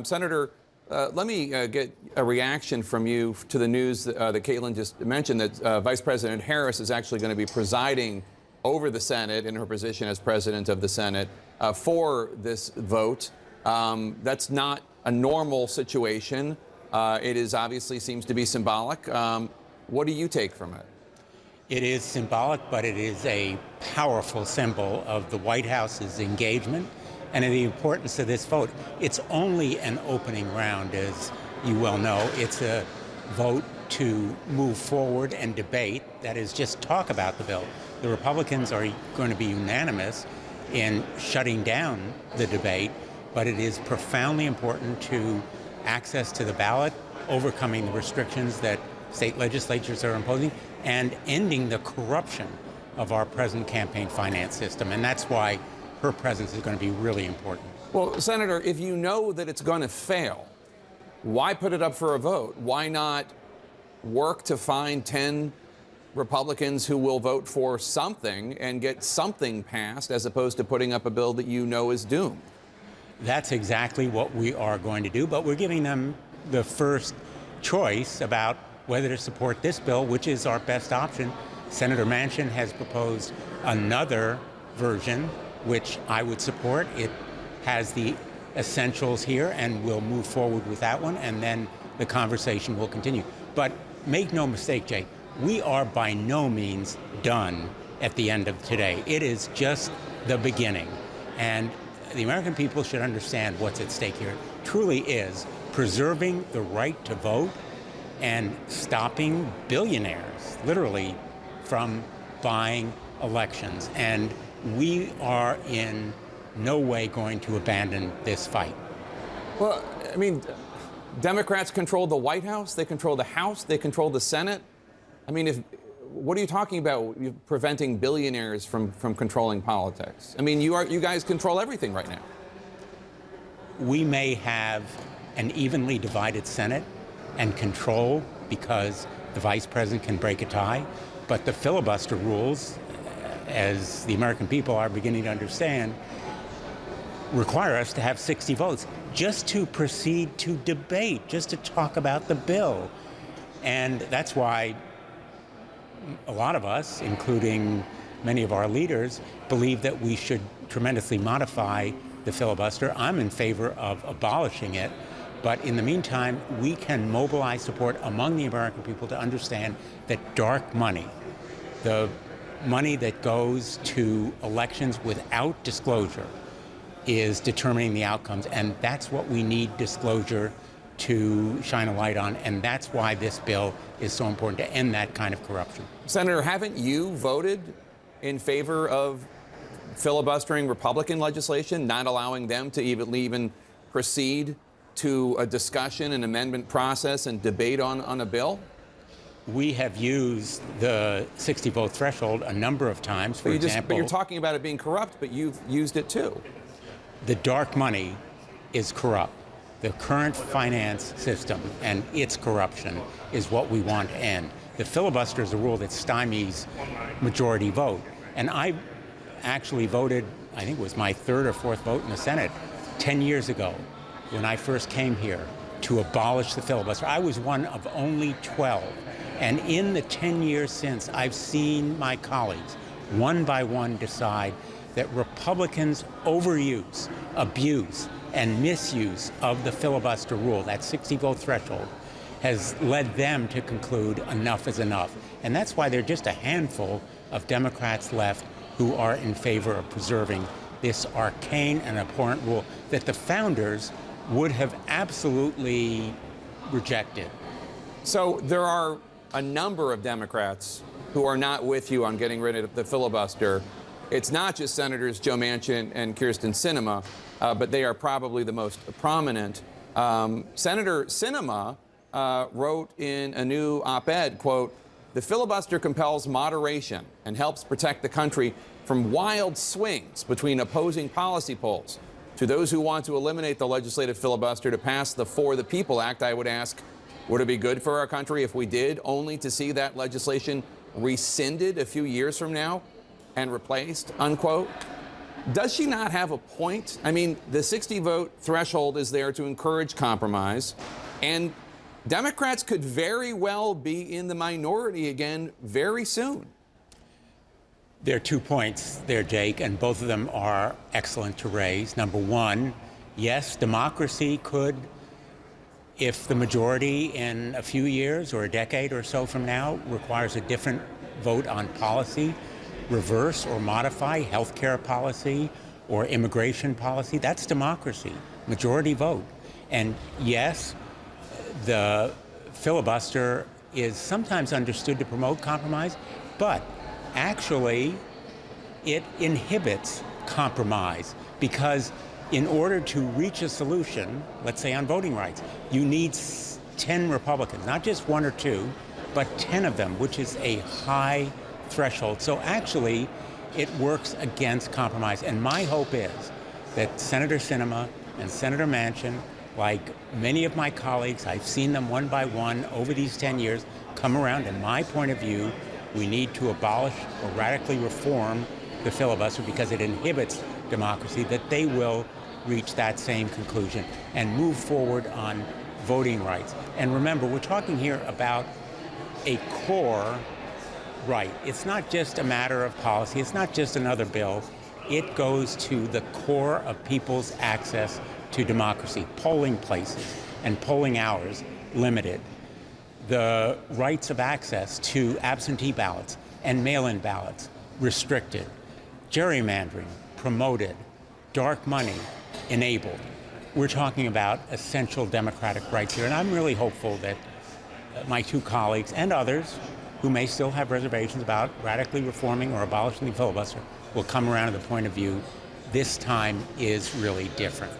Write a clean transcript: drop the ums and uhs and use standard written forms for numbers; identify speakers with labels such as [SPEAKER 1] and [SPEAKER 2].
[SPEAKER 1] Senator, let me get a reaction from you to the news that Caitlin just mentioned, that Vice President Harris is actually going to be presiding over the Senate in her position as president of the Senate for this vote. That's not a normal situation. It is obviously seems to be symbolic. What do you take from it?
[SPEAKER 2] It is symbolic, but it is a powerful symbol of the White House's engagement and of the importance of this vote. It's only an opening round, as you well know. It's a vote to move forward and debate, that is, just talk about the bill. The Republicans are going to be unanimous in shutting down the debate, but it is profoundly important to access to the ballot, overcoming the restrictions that state legislatures are imposing, and ending the corruption of our present campaign finance system. And that's why her presence is going to be really important.
[SPEAKER 1] Well, Senator, if you know that it's going to fail, why put it up for a vote? Why not work to find 10 Republicans who will vote for something and get something passed, as opposed to putting up a bill that you know is doomed?
[SPEAKER 2] That's exactly what we are going to do, but we're giving them the first choice about whether to support this bill, which is our best option. Senator Manchin has proposed another version, which I would support. It has the essentials here, and we'll move forward with that one, and then the conversation will continue. But make no mistake, Jay, we are by no means done at the end of today. It is just the beginning. And the American people should understand what's at stake here. It truly is preserving the right to vote and stopping billionaires, literally, from buying elections. And we are in no way going to abandon this fight.
[SPEAKER 1] Well, I mean, Democrats control the White House, they control the House, they control the Senate. I mean, what are you talking about, preventing billionaires from controlling politics? I mean, you guys control everything right now.
[SPEAKER 2] We may have an evenly divided Senate and control because the vice president can break a tie, but the filibuster rules, as the American people are beginning to understand, require us to have 60 votes just to proceed to debate, just to talk about the bill. And that's why a lot of us, including many of our leaders, believe that we should tremendously modify the filibuster. I'm in favor of abolishing it. But in the meantime, we can mobilize support among the American people to understand that dark money, the money that goes to elections without disclosure, is determining the outcomes. And that's what we need disclosure to shine a light on. And that's why this bill is so important, to end that kind of corruption.
[SPEAKER 1] Senator, haven't you voted in favor of filibustering Republican legislation, not allowing them to even proceed to a discussion, an amendment process, and debate on a bill?
[SPEAKER 2] We have used the 60-vote threshold a number of times. For example,
[SPEAKER 1] but you're talking about it being corrupt, but you've used it too.
[SPEAKER 2] The dark money is corrupt. The current finance system and its corruption is what we want to end. The filibuster is a rule that stymies majority vote. And I actually voted, I think it was my third or fourth vote in the Senate 10 years ago, when I first came here, to abolish the filibuster. I was one of only 12. And in the 10 years since, I've seen my colleagues, one by one, decide that Republicans overuse, abuse, and misuse of the filibuster rule, that 60-vote threshold, has led them to conclude enough is enough. And that's why there are just a handful of Democrats left who are in favor of preserving this arcane and abhorrent rule that the founders would have absolutely rejected.
[SPEAKER 1] So there are a number of Democrats who are not with you on getting rid of the filibuster. It's not just Senators Joe Manchin and Kyrsten Sinema, but they are probably the most prominent. Senator Sinema wrote in a new op-ed, quote, "The filibuster compels moderation and helps protect the country from wild swings between opposing policy poles. To those who want to eliminate the legislative filibuster to pass the For the People Act, I would ask, would it be good for our country if we did, only to see that legislation rescinded a few years from now and replaced," unquote? Does she not have a point? I mean, the 60-vote threshold is there to encourage compromise, and Democrats could very well be in the minority again very soon.
[SPEAKER 2] There are 2 points there, Jake, and both of them are excellent to raise. Number one, yes, democracy could, if the majority in a few years or a decade or so from now requires a different vote on policy, reverse or modify healthcare policy or immigration policy. That's democracy, majority vote. And yes, the filibuster is sometimes understood to promote compromise, but actually it inhibits compromise, because in order to reach a solution, let's say on voting rights, you need 10 Republicans, not just 1 or 2, but 10 of them, which is a high threshold. So actually, it works against compromise. And my hope is that Senator Sinema and Senator Manchin, like many of my colleagues, I've seen them one by one over these 10 years, come around. In my point of view, we need to abolish or radically reform the filibuster because it inhibits democracy, that they will reach that same conclusion and move forward on voting rights. And remember, we're talking here about a core right. It's not just a matter of policy. It's not just another bill. It goes to the core of people's access to democracy, polling places and polling hours limited, the rights of access to absentee ballots and mail-in ballots restricted, gerrymandering promoted, dark money enabled. We're talking about essential democratic rights here, and I'm really hopeful that my 2 colleagues and others who may still have reservations about radically reforming or abolishing the filibuster will come around to the point of view this time is really different.